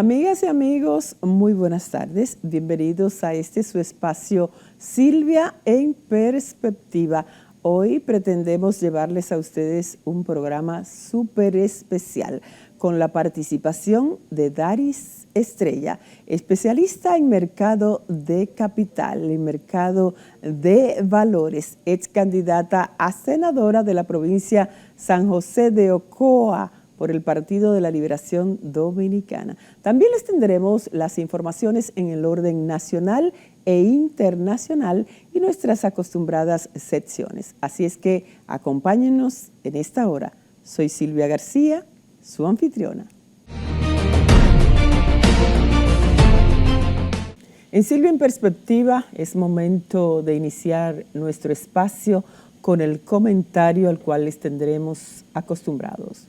Amigas y amigos, muy buenas tardes. Bienvenidos a su espacio Silvia en Perspectiva. Hoy pretendemos llevarles a ustedes un programa súper especial con la participación de Daris Estrella, especialista en mercado de capital, en mercado de valores, ex candidata a senadora de la provincia San José de Ocoa, por el Partido de la Liberación Dominicana. También les tendremos las informaciones en el orden nacional e internacional y nuestras acostumbradas secciones. Así es que acompáñenos en esta hora. Soy Silvia García, su anfitriona. En Silvia en Perspectiva es momento de iniciar nuestro espacio con el comentario al cual les tendremos acostumbrados.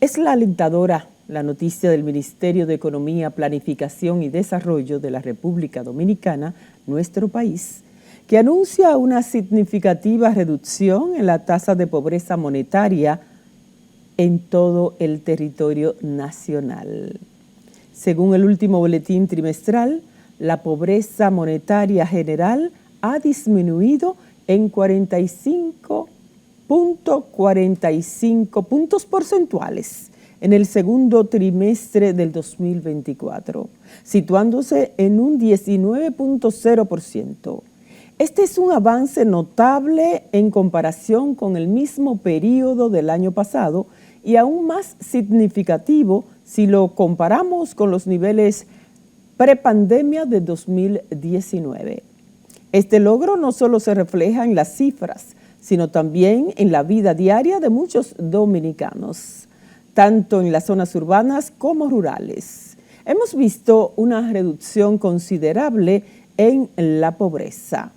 Es la alentadora la noticia del Ministerio de Economía, Planificación y Desarrollo de la República Dominicana, nuestro país, que anuncia una significativa reducción en la tasa de pobreza monetaria en todo el territorio nacional. Según el último boletín trimestral, la pobreza monetaria general ha disminuido en 45.45 puntos porcentuales en el segundo trimestre del 2024, situándose en un 19.0%. Este es un avance notable en comparación con el mismo periodo del año pasado y aún más significativo si lo comparamos con los niveles prepandemia de 2019. Este logro no solo se refleja en las cifras, sino también en la vida diaria de muchos dominicanos, tanto en las zonas urbanas como rurales. Hemos visto una reducción considerable en la pobreza,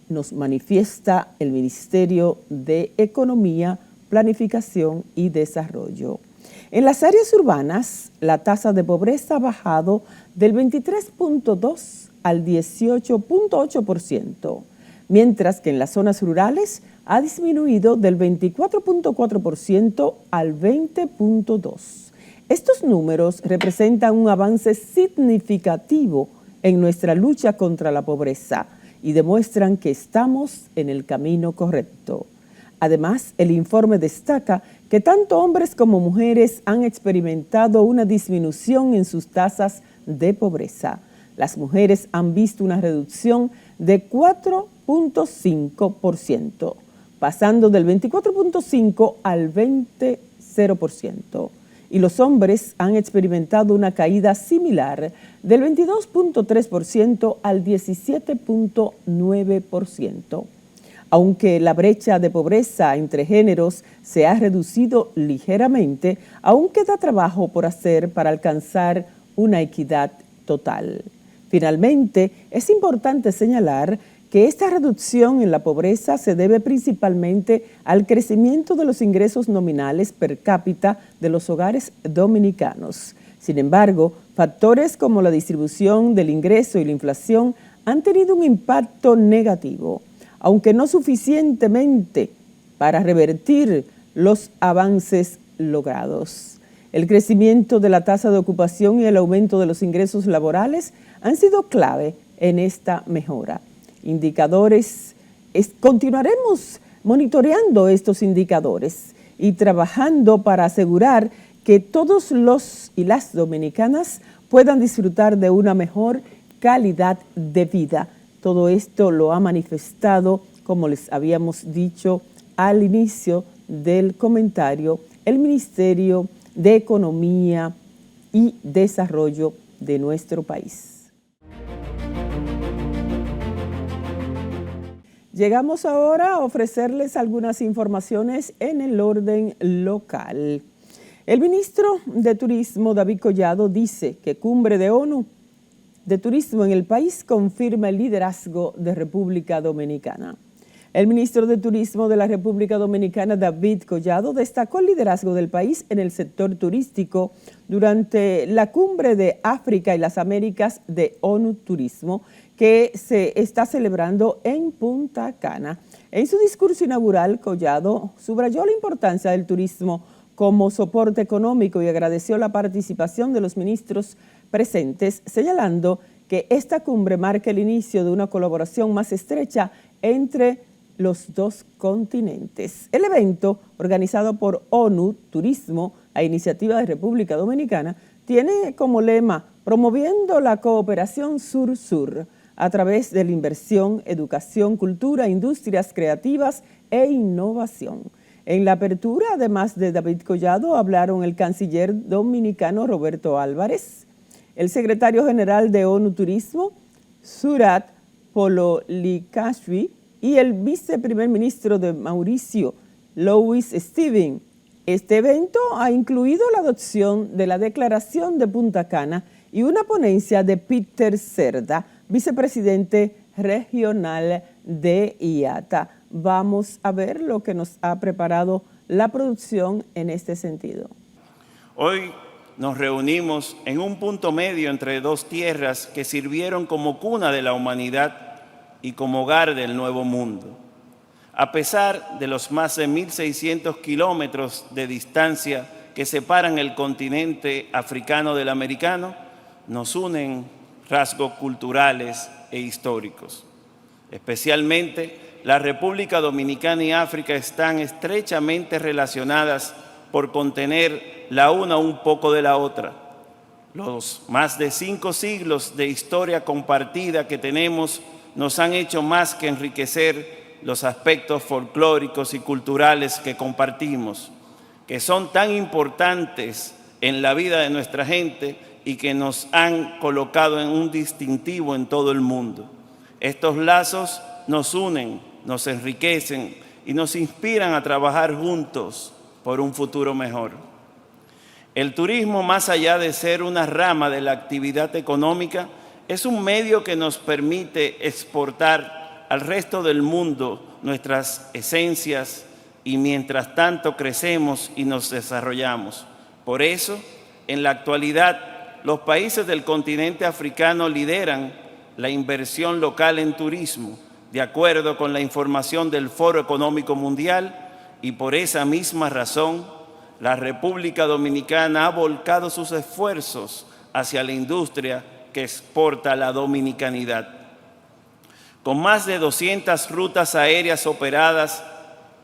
nos manifiesta el Ministerio de Economía, Planificación y Desarrollo. En las áreas urbanas, la tasa de pobreza ha bajado del 23.2% al 18.8%, mientras que en las zonas rurales ha disminuido del 24.4% al 20.2%. Estos números representan un avance significativo en nuestra lucha contra la pobreza y demuestran que estamos en el camino correcto. Además, el informe destaca que tanto hombres como mujeres han experimentado una disminución en sus tasas de pobreza. Las mujeres han visto una reducción de 4.5%, pasando del 24.5% al 20.0%. Y los hombres han experimentado una caída similar del 22.3% al 17.9%. Aunque la brecha de pobreza entre géneros se ha reducido ligeramente, aún queda trabajo por hacer para alcanzar una equidad total. Finalmente, es importante señalar que esta reducción en la pobreza se debe principalmente al crecimiento de los ingresos nominales per cápita de los hogares dominicanos. Sin embargo, factores como la distribución del ingreso y la inflación han tenido un impacto negativo, aunque no suficientemente para revertir los avances logrados. El crecimiento de la tasa de ocupación y el aumento de los ingresos laborales han sido clave en esta mejora. Continuaremos monitoreando estos indicadores y trabajando para asegurar que todos los y las dominicanas puedan disfrutar de una mejor calidad de vida. Todo esto lo ha manifestado, como les habíamos dicho al inicio del comentario, el Ministerio de Economía y Desarrollo de nuestro país. Llegamos ahora a ofrecerles algunas informaciones en el orden local. El ministro de Turismo, David Collado, dice que Cumbre de ONU de Turismo en el país confirma el liderazgo de República Dominicana. El ministro de Turismo de la República Dominicana, David Collado, destacó el liderazgo del país en el sector turístico durante la Cumbre de África y las Américas de ONU Turismo, que se está celebrando en Punta Cana. En su discurso inaugural, Collado subrayó la importancia del turismo como soporte económico y agradeció la participación de los ministros presentes, señalando que esta cumbre marca el inicio de una colaboración más estrecha entre los dos continentes. El evento, organizado por ONU Turismo a iniciativa de República Dominicana, tiene como lema promoviendo la cooperación sur-sur a través de la inversión, educación, cultura, industrias creativas e innovación. En la apertura, además de David Collado, hablaron el canciller dominicano Roberto Álvarez, el secretario general de ONU Turismo, Surat Pololikashvili, y el viceprimer ministro de Mauricio, Louis Steven. Este evento ha incluido la adopción de la Declaración de Punta Cana y una ponencia de Peter Cerda, vicepresidente regional de IATA. Vamos a ver lo que nos ha preparado la producción en este sentido. Hoy nos reunimos en un punto medio entre dos tierras que sirvieron como cuna de la humanidad y como hogar del Nuevo Mundo. A pesar de los más de 1.600 kilómetros de distancia que separan el continente africano del americano, nos unen rasgos culturales e históricos. Especialmente, la República Dominicana y África están estrechamente relacionadas por contener la una un poco de la otra. Los más de 5 siglos de historia compartida que tenemos nos han hecho más que enriquecer los aspectos folclóricos y culturales que compartimos, que son tan importantes en la vida de nuestra gente y que nos han colocado en un distintivo en todo el mundo. Estos lazos nos unen, nos enriquecen y nos inspiran a trabajar juntos por un futuro mejor. El turismo, más allá de ser una rama de la actividad económica, es un medio que nos permite exportar al resto del mundo nuestras esencias y mientras tanto crecemos y nos desarrollamos. Por eso, en la actualidad, los países del continente africano lideran la inversión local en turismo, de acuerdo con la información del Foro Económico Mundial, y por esa misma razón, la República Dominicana ha volcado sus esfuerzos hacia la industria que exporta la dominicanidad. Con más de 200 rutas aéreas operadas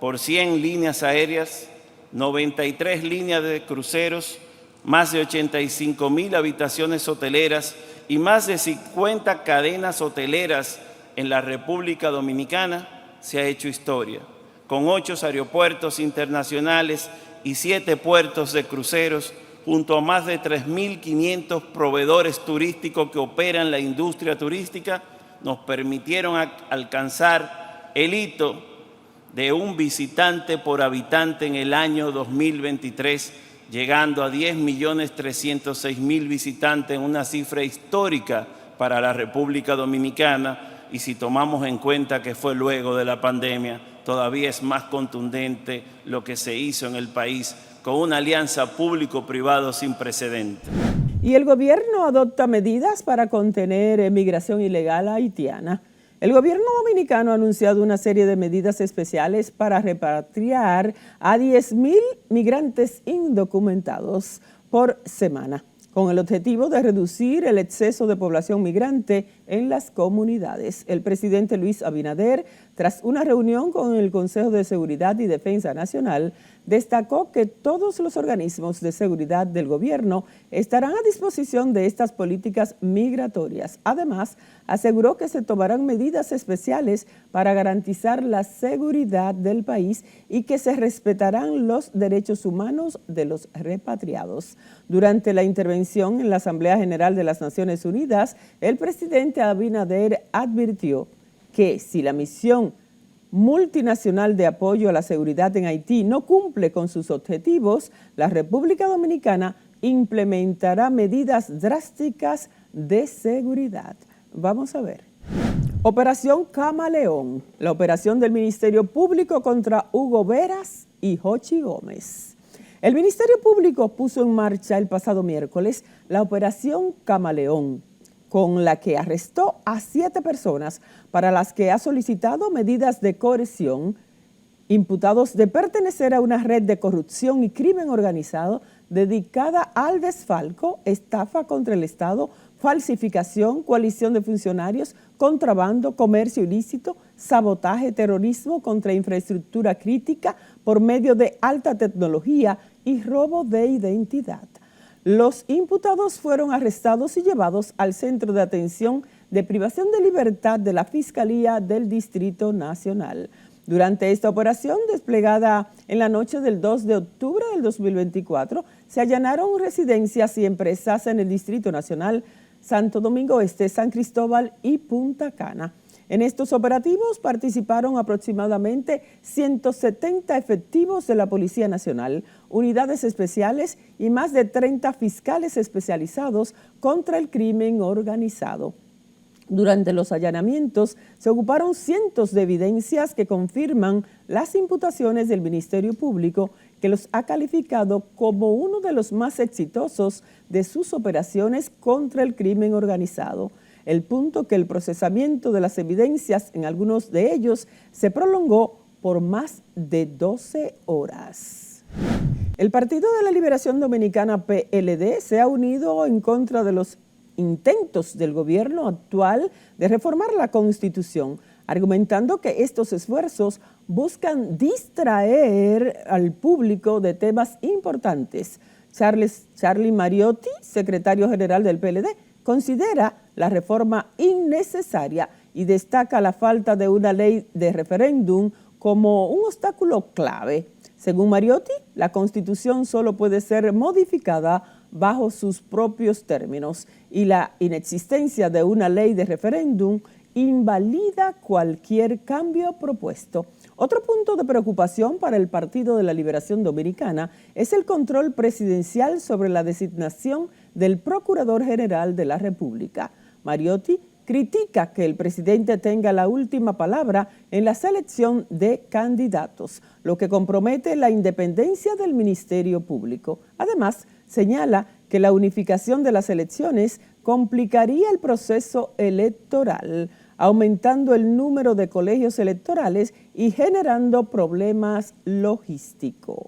por 100 líneas aéreas, 93 líneas de cruceros, más de 85,000 habitaciones hoteleras y más de 50 cadenas hoteleras en la República Dominicana, se ha hecho historia, con 8 aeropuertos internacionales y 7 puertos de cruceros, junto a más de 3.500 proveedores turísticos que operan la industria turística, nos permitieron alcanzar el hito de un visitante por habitante en el año 2023, llegando a 10.306.000 visitantes, una cifra histórica para la República Dominicana, y si tomamos en cuenta que fue luego de la pandemia, todavía es más contundente lo que se hizo en el país con una alianza público-privado sin precedentes. Y el gobierno adopta medidas para contener emigración ilegal haitiana. El gobierno dominicano ha anunciado una serie de medidas especiales para repatriar a 10,000 migrantes indocumentados por semana, con el objetivo de reducir el exceso de población migrante en las comunidades. El presidente Luis Abinader, tras una reunión con el Consejo de Seguridad y Defensa Nacional, destacó que todos los organismos de seguridad del gobierno estarán a disposición de estas políticas migratorias. Además, aseguró que se tomarán medidas especiales para garantizar la seguridad del país y que se respetarán los derechos humanos de los repatriados. Durante la intervención en la Asamblea General de las Naciones Unidas, el presidente Abinader advirtió que si la misión multinacional de apoyo a la seguridad en Haití no cumple con sus objetivos, la República Dominicana implementará medidas drásticas de seguridad. Vamos a ver. Operación Camaleón, la operación del Ministerio Público contra Hugo Veras y Jochi Gómez. El Ministerio Público puso en marcha el pasado miércoles la Operación Camaleón, con la que arrestó a 7 personas para las que ha solicitado medidas de coerción imputados de pertenecer a una red de corrupción y crimen organizado dedicada al desfalco, estafa contra el Estado, falsificación, coalición de funcionarios, contrabando, comercio ilícito, sabotaje, terrorismo contra infraestructura crítica por medio de alta tecnología y robo de identidad. Los imputados fueron arrestados y llevados al Centro de Atención de Privación de Libertad de la Fiscalía del Distrito Nacional. Durante esta operación, desplegada en la noche del 2 de octubre del 2024, se allanaron residencias y empresas en el Distrito Nacional, Santo Domingo Este, San Cristóbal y Punta Cana. En estos operativos participaron aproximadamente 170 efectivos de la Policía Nacional, unidades especiales y más de 30 fiscales especializados contra el crimen organizado. Durante los allanamientos se ocuparon cientos de evidencias que confirman las imputaciones del Ministerio Público, que los ha calificado como uno de los más exitosos de sus operaciones contra el crimen organizado. El punto que el procesamiento de las evidencias en algunos de ellos se prolongó por más de 12 horas. El Partido de la Liberación Dominicana, PLD, se ha unido en contra de los intentos del gobierno actual de reformar la Constitución, argumentando que estos esfuerzos buscan distraer al público de temas importantes. Charlie Mariotti, secretario general del PLD, considera la reforma innecesaria y destaca la falta de una ley de referéndum como un obstáculo clave. Según Mariotti, la Constitución solo puede ser modificada bajo sus propios términos y la inexistencia de una ley de referéndum invalida cualquier cambio propuesto. Otro punto de preocupación para el Partido de la Liberación Dominicana es el control presidencial sobre la designación del Procurador General de la República. Mariotti critica que el presidente tenga la última palabra en la selección de candidatos, lo que compromete la independencia del Ministerio Público. Además, señala que la unificación de las elecciones complicaría el proceso electoral, aumentando el número de colegios electorales y generando problemas logísticos.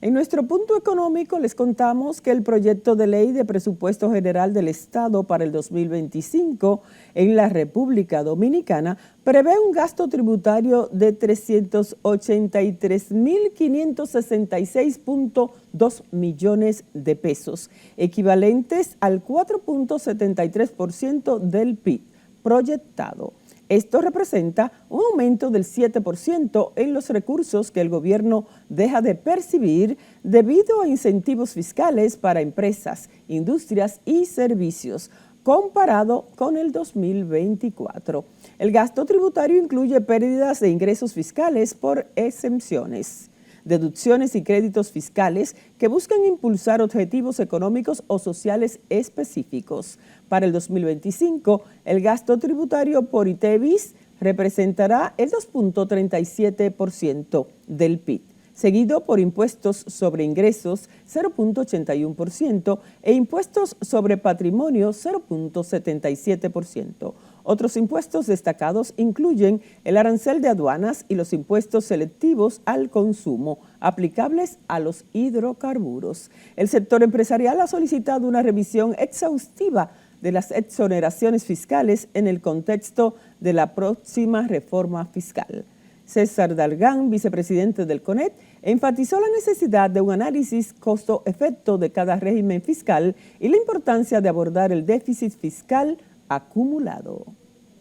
En nuestro punto económico les contamos que el proyecto de ley de presupuesto general del Estado para el 2025 en la República Dominicana prevé un gasto tributario de 383.566.2 millones de pesos, equivalentes al 4.73% del PIB proyectado. Esto representa un aumento del 7% en los recursos que el gobierno deja de percibir debido a incentivos fiscales para empresas, industrias y servicios, comparado con el 2024. El gasto tributario incluye pérdidas de ingresos fiscales por exenciones, deducciones y créditos fiscales que buscan impulsar objetivos económicos o sociales específicos. Para el 2025, el gasto tributario por ITEVIS representará el 2.37% del PIB, seguido por impuestos sobre ingresos 0.81% e impuestos sobre patrimonio 0.77%. Otros impuestos destacados incluyen el arancel de aduanas y los impuestos selectivos al consumo aplicables a los hidrocarburos. El sector empresarial ha solicitado una revisión exhaustiva de las exoneraciones fiscales en el contexto de la próxima reforma fiscal. César Dalgán, vicepresidente del CONET, enfatizó la necesidad de un análisis costo-efecto de cada régimen fiscal y la importancia de abordar el déficit fiscal acumulado.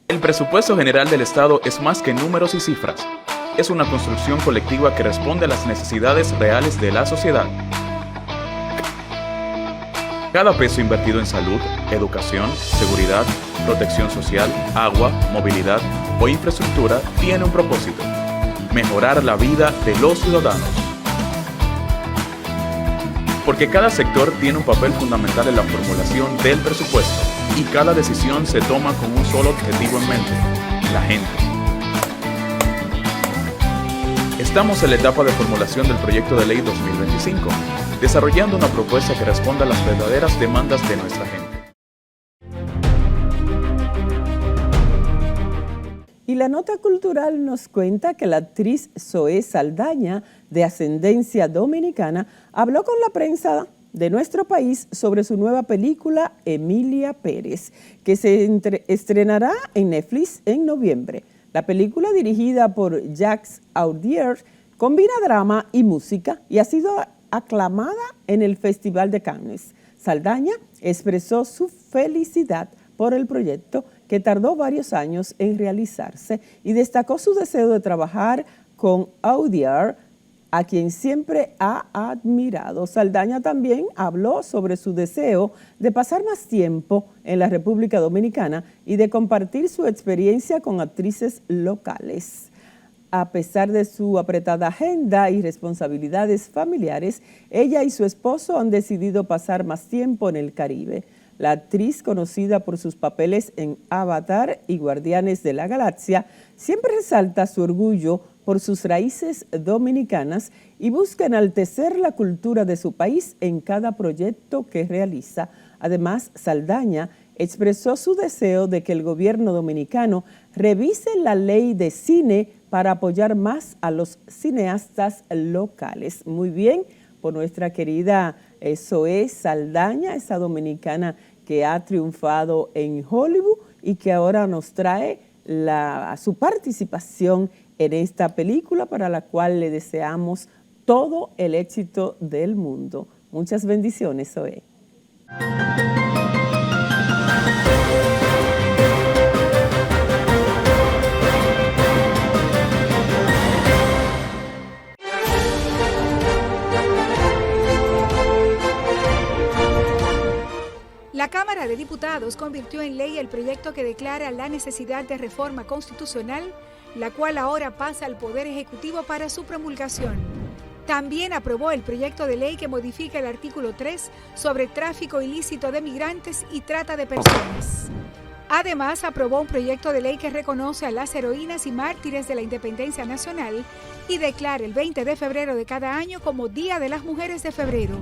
El presupuesto general del Estado es más que números y cifras. Es una construcción colectiva que responde a las necesidades reales de la sociedad. Cada peso invertido en salud, educación, seguridad, protección social, agua, movilidad o infraestructura tiene un propósito: mejorar la vida de los ciudadanos. Porque cada sector tiene un papel fundamental en la formulación del presupuesto y cada decisión se toma con un solo objetivo en mente: la gente. Estamos en la etapa de formulación del proyecto de ley 2025, desarrollando una propuesta que responda a las verdaderas demandas de nuestra gente. Y la nota cultural nos cuenta que la actriz Zoé Saldaña, de ascendencia dominicana, habló con la prensa de nuestro país sobre su nueva película Emilia Pérez, que se estrenará en Netflix en noviembre. La película, dirigida por Jacques Audiard, combina drama y música y ha sido aclamada en el Festival de Cannes. Saldaña expresó su felicidad por el proyecto, que tardó varios años en realizarse, y destacó su deseo de trabajar con Audiard, a quien siempre ha admirado. Saldaña también habló sobre su deseo de pasar más tiempo en la República Dominicana y de compartir su experiencia con actrices locales. A pesar de su apretada agenda y responsabilidades familiares, ella y su esposo han decidido pasar más tiempo en el Caribe. La actriz, conocida por sus papeles en Avatar y Guardianes de la Galaxia, siempre resalta su orgullo por sus raíces dominicanas y busca enaltecer la cultura de su país en cada proyecto que realiza. Además, Saldaña expresó su deseo de que el gobierno dominicano revise la ley de cine para apoyar más a los cineastas locales. Muy bien, por nuestra querida Zoé Saldaña, esa dominicana que ha triunfado en Hollywood y que ahora nos trae su participación en esta película, para la cual le deseamos todo el éxito del mundo. Muchas bendiciones, Zoé. La Cámara de Diputados convirtió en ley el proyecto que declara la necesidad de reforma constitucional, la cual ahora pasa al Poder Ejecutivo para su promulgación. También aprobó el proyecto de ley que modifica el artículo 3 sobre tráfico ilícito de migrantes y trata de personas. Además, aprobó un proyecto de ley que reconoce a las heroínas y mártires de la independencia nacional y declara el 20 de febrero de cada año como Día de las Mujeres de Febrero.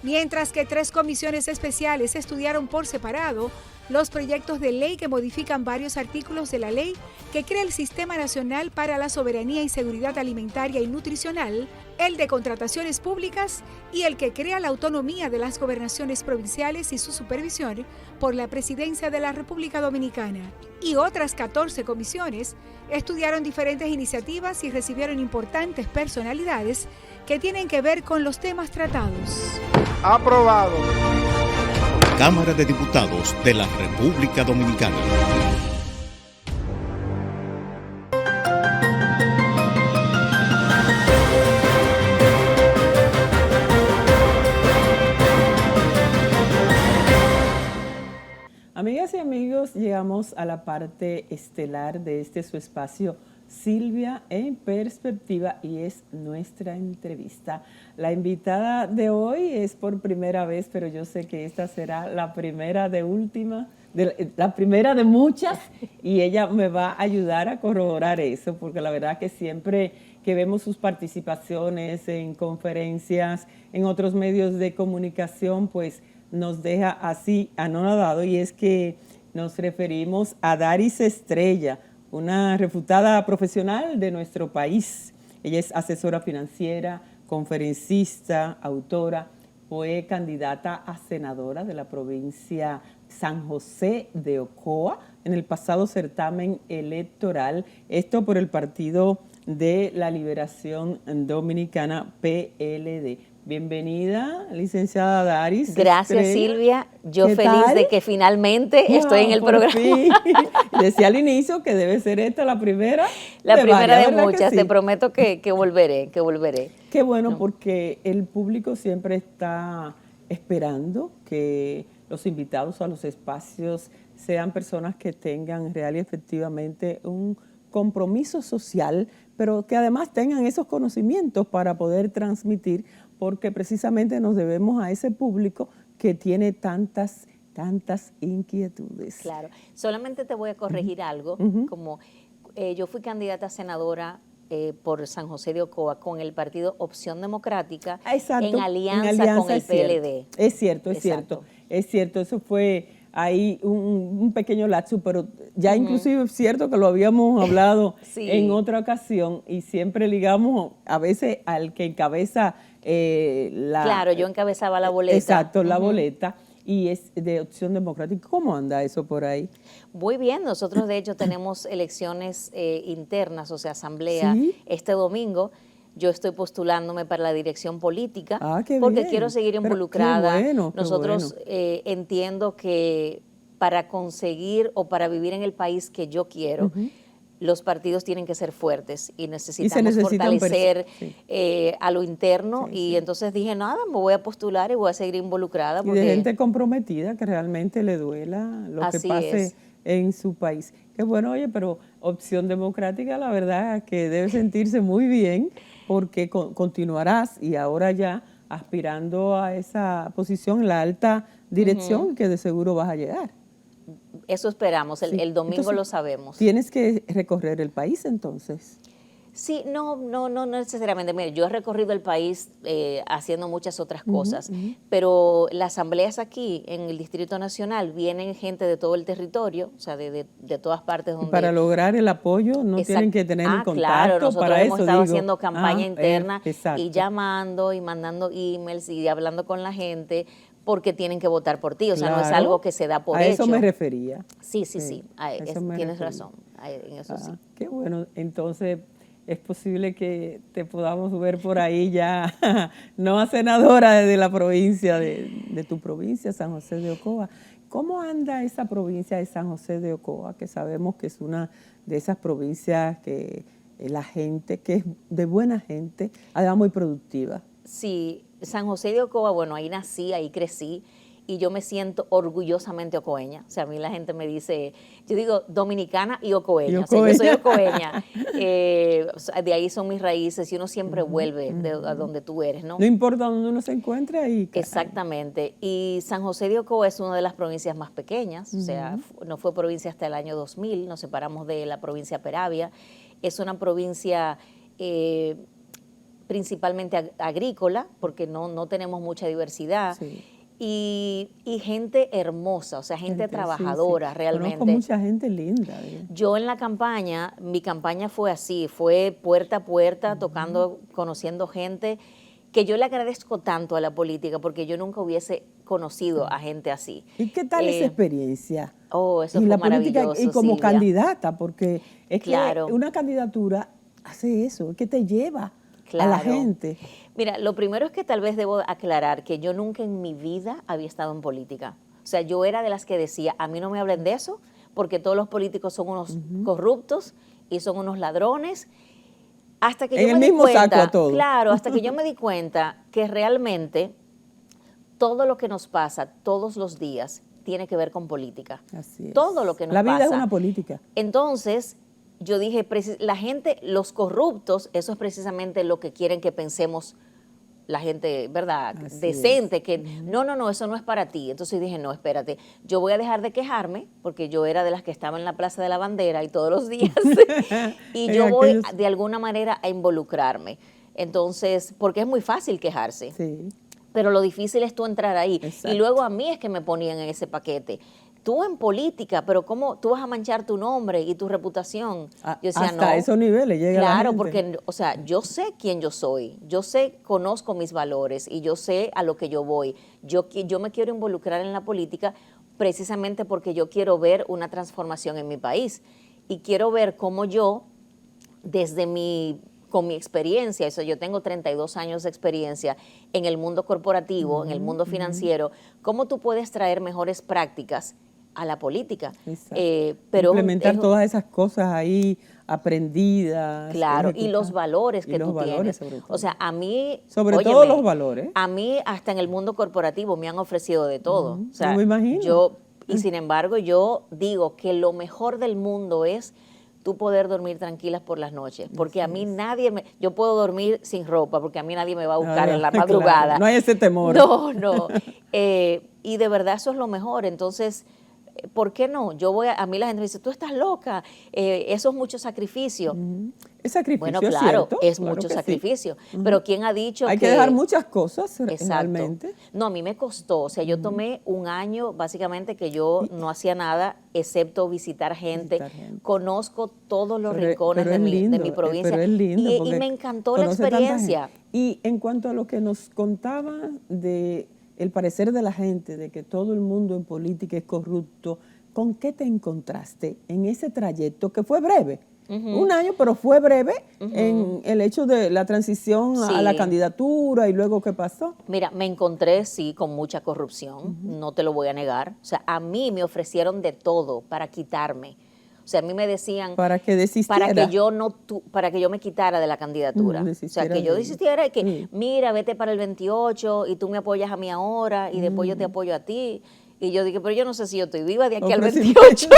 Mientras que 3 comisiones especiales estudiaron por separado los proyectos de ley que modifican varios artículos de la ley que crea el Sistema Nacional para la Soberanía y Seguridad Alimentaria y Nutricional, el de contrataciones públicas y el que crea la autonomía de las gobernaciones provinciales y su supervisión por la Presidencia de la República Dominicana. Y otras 14 comisiones estudiaron diferentes iniciativas y recibieron importantes personalidades que tienen que ver con los temas tratados. Aprobado. Cámara de Diputados de la República Dominicana. Amigas y amigos, llegamos a la parte estelar de este su espacio, Silvia en Perspectiva, y es nuestra entrevista. La invitada de hoy es por primera vez, pero yo sé que esta será la primera la primera de muchas, y ella me va a ayudar a corroborar eso, porque la verdad que siempre que vemos sus participaciones en conferencias, en otros medios de comunicación, pues nos deja así anonadado, y es que nos referimos a Daris Estrella, una refutada profesional de nuestro país. Ella es asesora financiera, conferencista, autora, fue candidata a senadora de la provincia San José de Ocoa en el pasado certamen electoral, esto por el Partido de la Liberación Dominicana, PLD. Bienvenida, licenciada Daris. Gracias, Estrella. Silvia. Yo feliz de que finalmente estoy en el programa. Fin. Decía al inicio que debe ser esta la primera. La primera de ¿verdad muchas. sí? Te prometo que volveré. Qué bueno, porque el público siempre está esperando que los invitados a los espacios sean personas que tengan real y efectivamente un compromiso social, pero que además tengan esos conocimientos para poder transmitir, porque precisamente nos debemos a ese público que tiene tantas inquietudes. Claro. Solamente te voy a corregir algo. Como yo fui candidata a senadora por San José de Ocoa con el partido Opción Democrática, Exacto, en alianza con el PLD. Es cierto. Eso fue ahí un pequeño lapsus, pero ya inclusive es cierto que lo habíamos hablado Sí. en otra ocasión y siempre ligamos a veces al que encabeza Claro, yo encabezaba la boleta. Exacto, la boleta, y es de Opción Democrática. ¿Cómo anda eso por ahí? Muy bien, nosotros de hecho tenemos elecciones internas, o sea, asamblea, ¿Sí? este domingo. Yo estoy postulándome para la dirección política Qué porque bien. quiero seguir Pero involucrada. qué bueno, qué Nosotros bueno. entiendo que para conseguir o para vivir en el país que yo quiero, los partidos tienen que ser fuertes y necesitamos necesitan fortalecer sí. a lo interno. Sí, y sí. entonces dije, nada, me voy a postular y voy a seguir involucrada. Y Porque de gente comprometida que realmente le duela lo que Así pase es. en su país. Qué bueno, oye, pero Opción Democrática, la verdad que debe sentirse muy bien porque continuarás y ahora ya aspirando a esa posición en la alta dirección que de seguro vas a llegar. Eso esperamos, Sí. el domingo Entonces, lo sabemos. Tienes que recorrer el país entonces. Sí, no necesariamente. Mire, yo he recorrido el país haciendo muchas otras cosas, pero las asambleas aquí en el Distrito Nacional vienen gente de todo el territorio, o sea, de todas partes Y donde... para lograr el apoyo no tienen que tener el contacto. Claro, nosotros para hemos eso estado digo. haciendo campaña interna exacto. y llamando y mandando emails y hablando con la gente porque tienen que votar por ti, o sea, no es Claro, algo que se da por a hecho. eso me refería. Sí, a eso me tienes refería. razón, en eso sí. Qué bueno, entonces es posible que te podamos ver por ahí ya, no a senadora de la provincia, de tu provincia, San José de Ocoa. ¿Cómo anda esa provincia de San José de Ocoa? Que sabemos que es una de esas provincias que la gente, que es de buena gente, además muy productiva. Sí, San José de Ocoa, bueno, ahí nací, ahí crecí y yo me siento orgullosamente ocoeña. O sea, a mí la gente me dice, yo digo dominicana y ocoeña. O sea, yo soy ocoeña. O sea, de ahí son mis raíces y uno siempre vuelve a donde tú eres, ¿no? No importa dónde uno se encuentre, ahí. Exactamente. Y San José de Ocoa es una de las provincias más pequeñas. O sea, no fue provincia hasta el año 2000. Nos separamos de la provincia Peravia. Es una provincia... principalmente agrícola, porque no tenemos mucha diversidad, Sí. y gente hermosa, o sea, gente trabajadora, sí. realmente. Conozco mucha gente linda. Yo en la campaña, mi campaña fue así, fue puerta a puerta, tocando, conociendo gente, que yo le agradezco tanto a la política, porque yo nunca hubiese conocido a gente así. ¿Y qué tal esa experiencia? Oh, eso y fue la maravilloso, política y como Silvia. candidata, porque es Claro. que una candidatura hace eso, es que te lleva a la gente. Mira, lo primero es que tal vez debo aclarar que yo nunca en mi vida había estado en política. O sea, yo era de las que decía, a mí no me hablen de eso, porque todos los políticos son unos corruptos y son unos ladrones. Hasta que En yo el me di mismo cuenta, saco a todos. claro, hasta que yo me di cuenta que realmente todo lo que nos pasa todos los días tiene que ver con política. Así es. Todo lo que nos La vida pasa. es una política. Entonces, yo dije, la gente, los corruptos, eso es precisamente lo que quieren que pensemos la gente, ¿verdad? Así Decente, es. que no, eso no es para ti. Entonces dije, no, espérate, yo voy a dejar de quejarme, porque yo era de las que estaba en la Plaza de la Bandera y todos los días, y yo voy de alguna manera a involucrarme. Entonces, porque es muy fácil quejarse. Sí. Pero lo difícil es tú entrar ahí. Exacto. Y luego a mí es que me ponían en ese paquete. Tú en política, pero ¿cómo tú vas a manchar tu nombre y tu reputación? Yo decía, hasta esos niveles llega la Claro, gente. porque, o sea, yo sé quién yo soy, conozco mis valores y yo sé a lo que yo voy. Yo me quiero involucrar en la política precisamente porque yo quiero ver una transformación en mi país y quiero ver cómo yo, con mi experiencia, eso yo tengo 32 años de experiencia en el mundo corporativo, en el mundo financiero, cómo tú puedes traer mejores prácticas a la política. Pero implementar todas esas cosas ahí aprendidas. Claro, y los valores que tú tienes. O sea, a mí... Sobre todo los valores. A mí, hasta en el mundo corporativo, me han ofrecido de todo. O sea, yo me imagino. Y sin embargo, yo digo que lo mejor del mundo es tú poder dormir tranquilas por las noches, porque a mí yo puedo dormir sin ropa, porque a mí nadie me va a buscar en la madrugada. Claro, no hay ese temor. No. Y de verdad eso es lo mejor. Entonces, ¿por qué no? A mí la gente me dice, tú estás loca, eso es mucho sacrificio. Es sacrificio, Bueno, es claro, cierto, es claro mucho que sí. sacrificio. Pero ¿quién ha dicho Hay que dejar muchas cosas realmente. No, a mí me costó. O sea, yo tomé un año básicamente que yo no hacía nada excepto visitar gente. Conozco todos los rincones de mi provincia. Pero es lindo y me encantó la experiencia. Y en cuanto a lo que nos contaba de el parecer de la gente, de que todo el mundo en política es corrupto, ¿con qué te encontraste en ese trayecto que fue breve? Un año, pero fue breve en el hecho de la transición a la candidatura y luego qué pasó. Mira, me encontré, sí, con mucha corrupción, no te lo voy a negar. O sea, a mí me ofrecieron de todo para quitarme. O sea, a mí me decían... Para que desistiera. Para que yo me quitara de la candidatura. O sea, que yo desistiera y que, mira, vete para el 28 y tú me apoyas a mí ahora y después yo te apoyo a ti. Y yo dije, pero yo no sé si yo estoy viva de aquí al 28.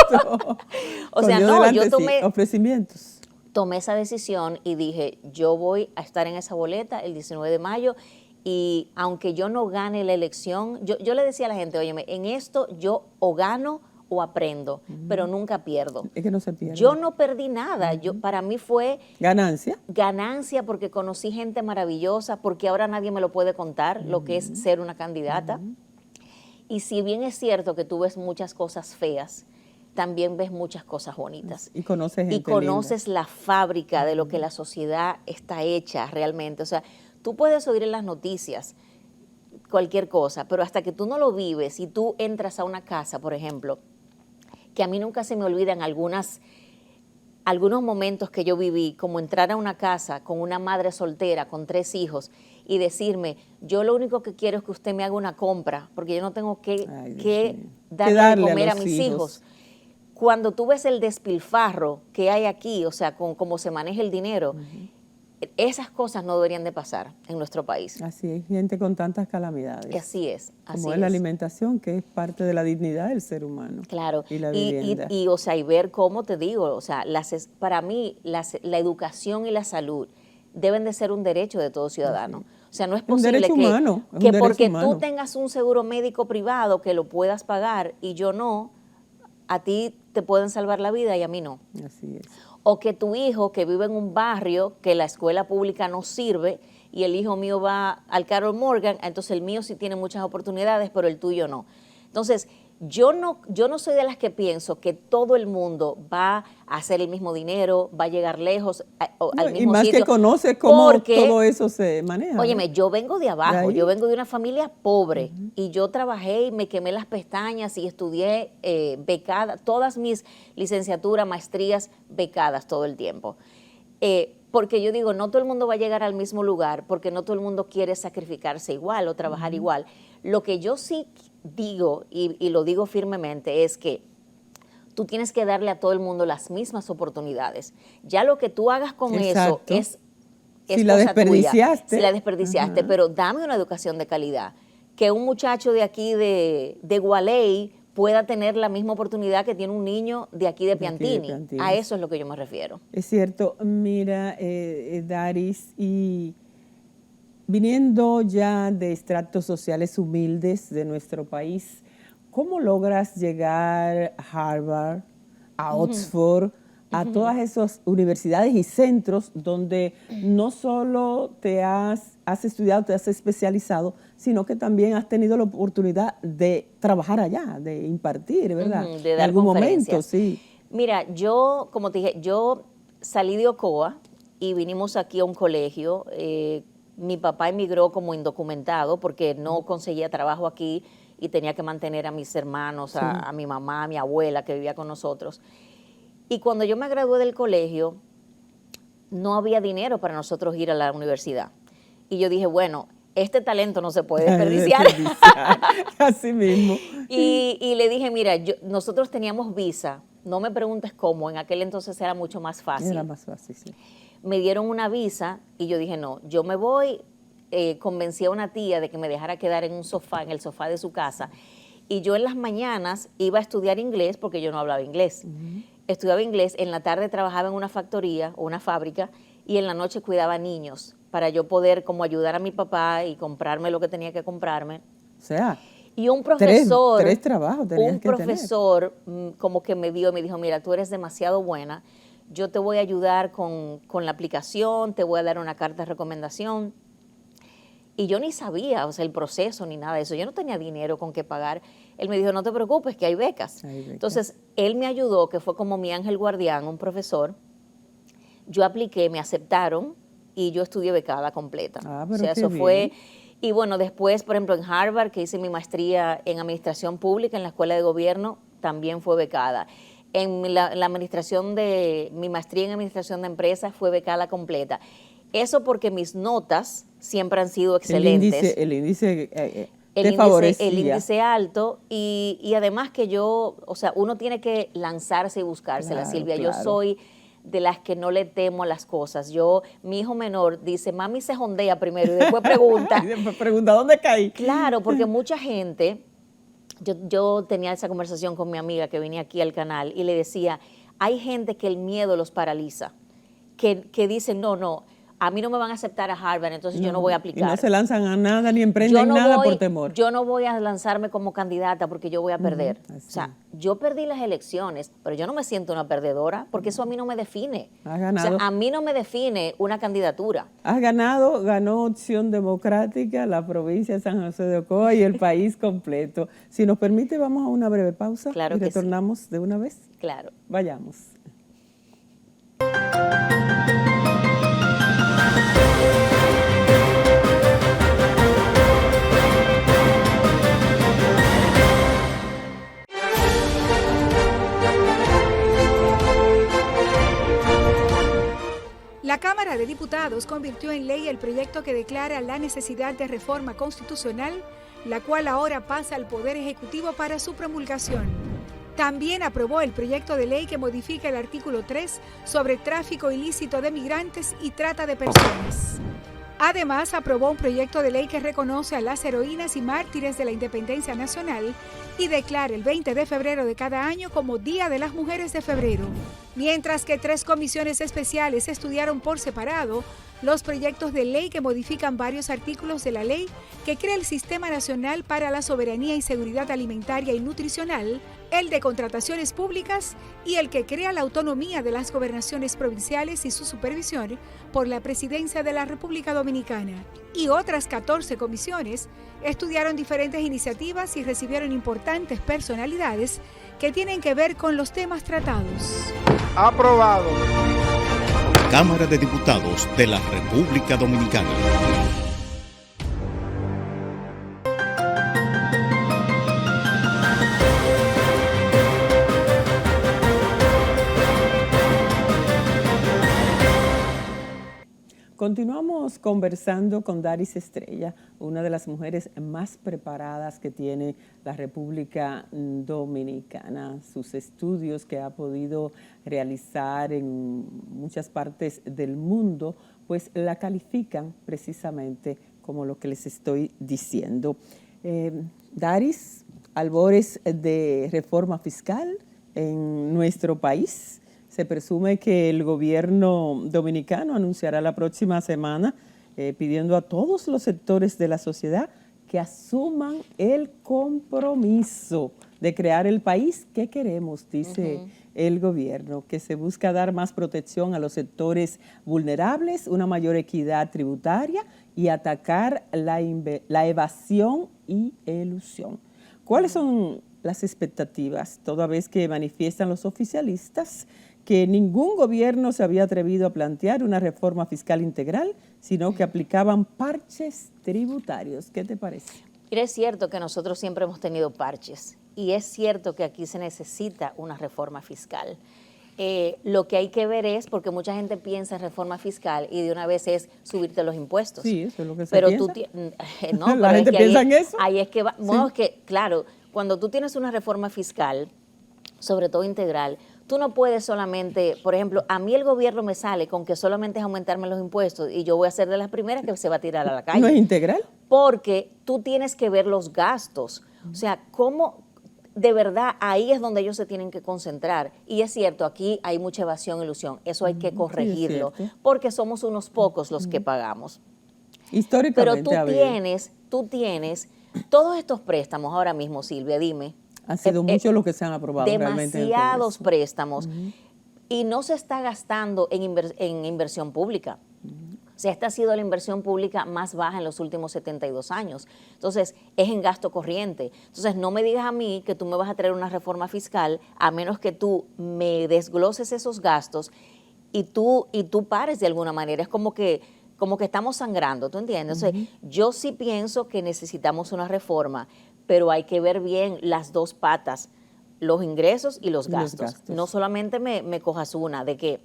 O sea, no, yo tomé ofrecimientos. Tomé esa decisión y dije, yo voy a estar en esa boleta el 19 de mayo y aunque yo no gane la elección, yo le decía a la gente, óyeme, en esto yo o gano o aprendo, pero nunca pierdo. Es que no se pierde. Yo no perdí nada, para mí fue... Ganancia. Ganancia porque conocí gente maravillosa, porque ahora nadie me lo puede contar, lo que es ser una candidata. Y si bien es cierto que tú ves muchas cosas feas, también ves muchas cosas bonitas. Y conoces gente y conoces la fábrica de lo que la sociedad está hecha realmente. O sea, tú puedes oír en las noticias cualquier cosa, pero hasta que tú no lo vives y tú entras a una casa, por ejemplo, que a mí nunca se me olvidan algunos momentos que yo viví, como entrar a una casa con una madre soltera, con 3 hijos, y decirme, yo lo único que quiero es que usted me haga una compra, porque yo no tengo que darle de comer a mis hijos. Cuando tú ves el despilfarro que hay aquí, o sea, con cómo se maneja el dinero, esas cosas no deberían de pasar en nuestro país. Así es, gente con tantas calamidades. Así es. Como es la alimentación, que es parte de la dignidad del ser humano. Claro. Y la vivienda. O sea, y ver cómo te digo, o sea, para mí la educación y la salud deben de ser un derecho de todo ciudadano. Sí. O sea, no es posible que porque tú tengas un seguro médico privado que lo puedas pagar y yo no, a ti te pueden salvar la vida y a mí no. Así es. O que tu hijo que vive en un barrio que la escuela pública no sirve y el hijo mío va al Carol Morgan, entonces el mío sí tiene muchas oportunidades, pero el tuyo no. Entonces, yo no soy de las que pienso que todo el mundo va a hacer el mismo dinero, va a llegar lejos al mismo sitio. Y más que conoce cómo todo eso se maneja. Óyeme, yo vengo de abajo, yo vengo de una familia pobre y yo trabajé y me quemé las pestañas y estudié becada, todas mis licenciaturas, maestrías becadas todo el tiempo. Porque yo digo, no todo el mundo va a llegar al mismo lugar porque no todo el mundo quiere sacrificarse igual o trabajar igual. Lo que yo sí digo, y lo digo firmemente, es que tú tienes que darle a todo el mundo las mismas oportunidades. Ya lo que tú hagas con eso es si la desperdiciaste. Tuya, si la desperdiciaste, pero dame una educación de calidad. Que un muchacho de aquí de Gualey pueda tener la misma oportunidad que tiene un niño de aquí de Piantini. A eso es lo que yo me refiero. Es cierto. Mira, Daris, y viniendo ya de estratos sociales humildes de nuestro país, ¿cómo logras llegar a Harvard, a Oxford, a todas esas universidades y centros donde no solo te has estudiado, te has especializado, sino que también has tenido la oportunidad de trabajar allá, de impartir, ¿verdad? De dar en algún conferencias. momento, sí. Mira, yo, como te dije, yo salí de Ocoa y vinimos aquí a un colegio. Mi papá emigró como indocumentado porque no conseguía trabajo aquí y tenía que mantener a mis hermanos, a mi mamá, a mi abuela que vivía con nosotros. Y cuando yo me gradué del colegio, no había dinero para nosotros ir a la universidad. Y yo dije, bueno, este talento no se puede desperdiciar. Así mismo. Y le dije, mira, nosotros teníamos visa, no me preguntes cómo, en aquel entonces era mucho más fácil. Era más fácil, sí. Me dieron una visa y yo dije, no, yo me voy, convencí a una tía de que me dejara quedar en un sofá, en el sofá de su casa. Y yo en las mañanas iba a estudiar inglés porque yo no hablaba inglés. Estudiaba inglés, en la tarde trabajaba en una factoría o una fábrica y en la noche cuidaba niños para yo poder como ayudar a mi papá y comprarme lo que tenía que comprarme. O sea, Y un profesor, tres trabajos tenías que tener. Un profesor como que me vio y me dijo, mira, tú eres demasiado buena, yo te voy a ayudar con la aplicación, te voy a dar una carta de recomendación. Y yo ni sabía, o sea, el proceso ni nada de eso. Yo no tenía dinero con qué pagar. Él me dijo, no te preocupes, que hay becas. Entonces, él me ayudó, que fue como mi ángel guardián, un profesor. Yo apliqué, me aceptaron y yo estudié becada completa. Pero o sea, eso fue... Y bueno, después, por ejemplo, en Harvard, que hice mi maestría en Administración Pública en la Escuela de Gobierno, también fue becada. En la administración mi maestría en Administración de Empresas fue becada completa. Eso porque mis notas siempre han sido excelentes. El índice te favorecía. El índice alto y además que yo, o sea, uno tiene que lanzarse y buscársela, Silvia. Yo soy de las que no le temo a las cosas. Mi hijo menor dice, mami se jondea primero y después pregunta. Y después pregunta, ¿dónde caí? Claro, porque mucha gente, yo tenía esa conversación con mi amiga que venía aquí al canal y le decía, hay gente que el miedo los paraliza, que dicen, no, a mí no me van a aceptar a Harvard, entonces yo no voy a aplicar. Y no se lanzan a nada ni emprenden nada por temor. Yo no voy a lanzarme como candidata porque yo voy a perder. O sea, yo perdí las elecciones, pero yo no me siento una perdedora porque eso a mí no me define. Has ganado. O sea, a mí no me define una candidatura. Has ganado, ganó Opción Democrática, la provincia de San José de Ocoa y el país completo. Si nos permite, vamos a una breve pausa y retornamos de una vez. Claro. Vayamos. La Cámara de Diputados convirtió en ley el proyecto que declara la necesidad de reforma constitucional, la cual ahora pasa al Poder Ejecutivo para su promulgación. También aprobó el proyecto de ley que modifica el artículo 3 sobre tráfico ilícito de migrantes y trata de personas. Además, aprobó un proyecto de ley que reconoce a las heroínas y mártires de la independencia nacional y declara el 20 de febrero de cada año como Día de las Mujeres de Febrero. Mientras que 3 comisiones especiales estudiaron por separado los proyectos de ley que modifican varios artículos de la ley que crea el Sistema Nacional para la Soberanía y Seguridad Alimentaria y Nutricional, el de contrataciones públicas y el que crea la autonomía de las gobernaciones provinciales y su supervisión por la Presidencia de la República Dominicana. Y otras 14 comisiones estudiaron diferentes iniciativas y recibieron importantes personalidades que tienen que ver con los temas tratados. Aprobado. Cámara de Diputados de la República Dominicana. Continuamos conversando con Daris Estrella, una de las mujeres más preparadas que tiene la República Dominicana. Sus estudios que ha podido realizar en muchas partes del mundo, pues la califican precisamente como lo que les estoy diciendo. Daris, albores de reforma fiscal en nuestro país. Se presume que el gobierno dominicano anunciará la próxima semana pidiendo a todos los sectores de la sociedad que asuman el compromiso de crear el país que queremos, dice el gobierno, que se busca dar más protección a los sectores vulnerables, una mayor equidad tributaria y atacar la evasión y elusión. ¿Cuáles son las expectativas, toda vez que manifiestan los oficialistas que ningún gobierno se había atrevido a plantear una reforma fiscal integral, sino que aplicaban parches tributarios? ¿Qué te parece? Mira, es cierto que nosotros siempre hemos tenido parches y es cierto que aquí se necesita una reforma fiscal. Lo que hay que ver es, porque mucha gente piensa en reforma fiscal y de una vez es subirte los impuestos. Sí, eso es lo que se pero piensa. No, la pero gente es que piensa en eso. Ahí es que va. Sí. Bueno, es que, claro, cuando tú tienes una reforma fiscal, sobre todo integral, tú no puedes solamente, por ejemplo, a mí el gobierno me sale con que solamente es aumentarme los impuestos y yo voy a ser de las primeras que se va a tirar a la calle. ¿No es integral? Porque tú tienes que ver los gastos. O sea, cómo de verdad ahí es donde ellos se tienen que concentrar. Y es cierto, aquí hay mucha evasión e ilusión. Eso hay que corregirlo, sí, porque somos unos pocos los que pagamos. Históricamente. Pero tú tienes todos estos préstamos ahora mismo, Silvia, dime. Han sido muchos los que se han aprobado realmente. Demasiados préstamos. Y no se está gastando en inversión pública. O sea, esta ha sido la inversión pública más baja en los últimos 72 años. Entonces, es en gasto corriente. Entonces, no me digas a mí que tú me vas a traer una reforma fiscal a menos que tú me desgloses esos gastos y tú pares de alguna manera. Es como que estamos sangrando, ¿tú entiendes? Entonces, yo sí pienso que necesitamos una reforma, pero hay que ver bien las dos patas, los ingresos y los gastos. No solamente me cojas una de que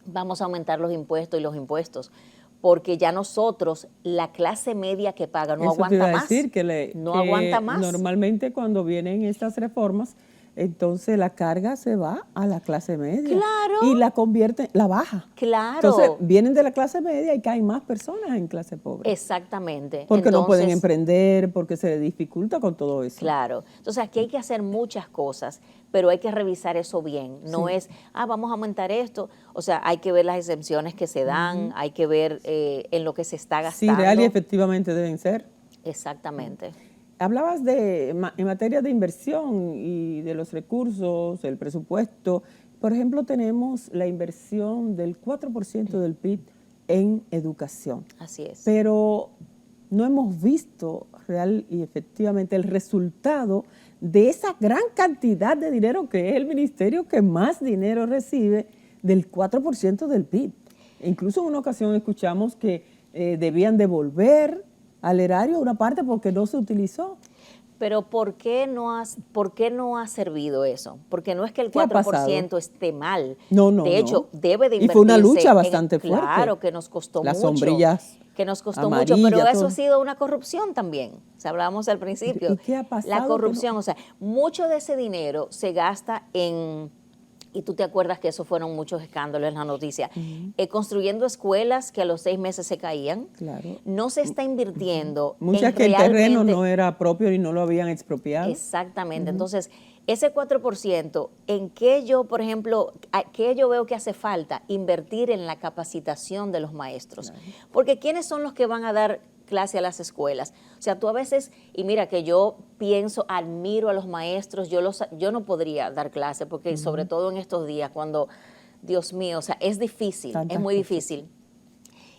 vamos a aumentar los impuestos y los impuestos, porque ya nosotros, la clase media que paga, no aguanta más. No aguanta más. Normalmente cuando vienen estas reformas, entonces la carga se va a la clase media. Claro. Y la convierte, la baja. Claro. Entonces vienen de la clase media y caen más personas en clase pobre. Exactamente. Porque no pueden emprender, porque se les dificulta con todo eso. Claro. Entonces aquí hay que hacer muchas cosas, pero hay que revisar eso bien. No es, vamos a aumentar esto. O sea, hay que ver las exenciones que se dan, hay que ver en lo que se está gastando. Sí, real y efectivamente deben ser. Exactamente. Hablabas en materia de inversión y de los recursos, el presupuesto. Por ejemplo, tenemos la inversión del 4% del PIB en educación. Así es. Pero no hemos visto real y efectivamente el resultado de esa gran cantidad de dinero que es el ministerio que más dinero recibe del 4% del PIB. Incluso en una ocasión escuchamos que debían devolver al erario una parte porque no se utilizó. Pero ¿por qué no ha servido eso? Porque no es que el 4% esté mal. No. De hecho, debe de invertirse. Y fue una lucha bastante fuerte. Claro, que nos costó Las mucho. sombrillas Que nos costó amarillas, mucho, pero eso todo. ha sido una corrupción también. O sea, hablábamos al principio. ¿Y qué ha pasado? La corrupción, o sea, mucho de ese dinero se gasta y tú te acuerdas que eso fueron muchos escándalos en la noticia, construyendo escuelas que a los 6 meses se caían. Claro. No se está invirtiendo Muchas que el terreno no era propio y no lo habían expropiado. Exactamente. Entonces, ese 4%, ¿en qué yo, por ejemplo, qué yo veo que hace falta? Invertir en la capacitación de los maestros. Claro. Porque ¿quiénes son los que van a dar clase a las escuelas? O sea, tú a veces, y mira que yo pienso, admiro a los maestros, yo no podría dar clase, porque sobre todo en estos días, cuando, Dios mío, o sea, es difícil, es muy difícil.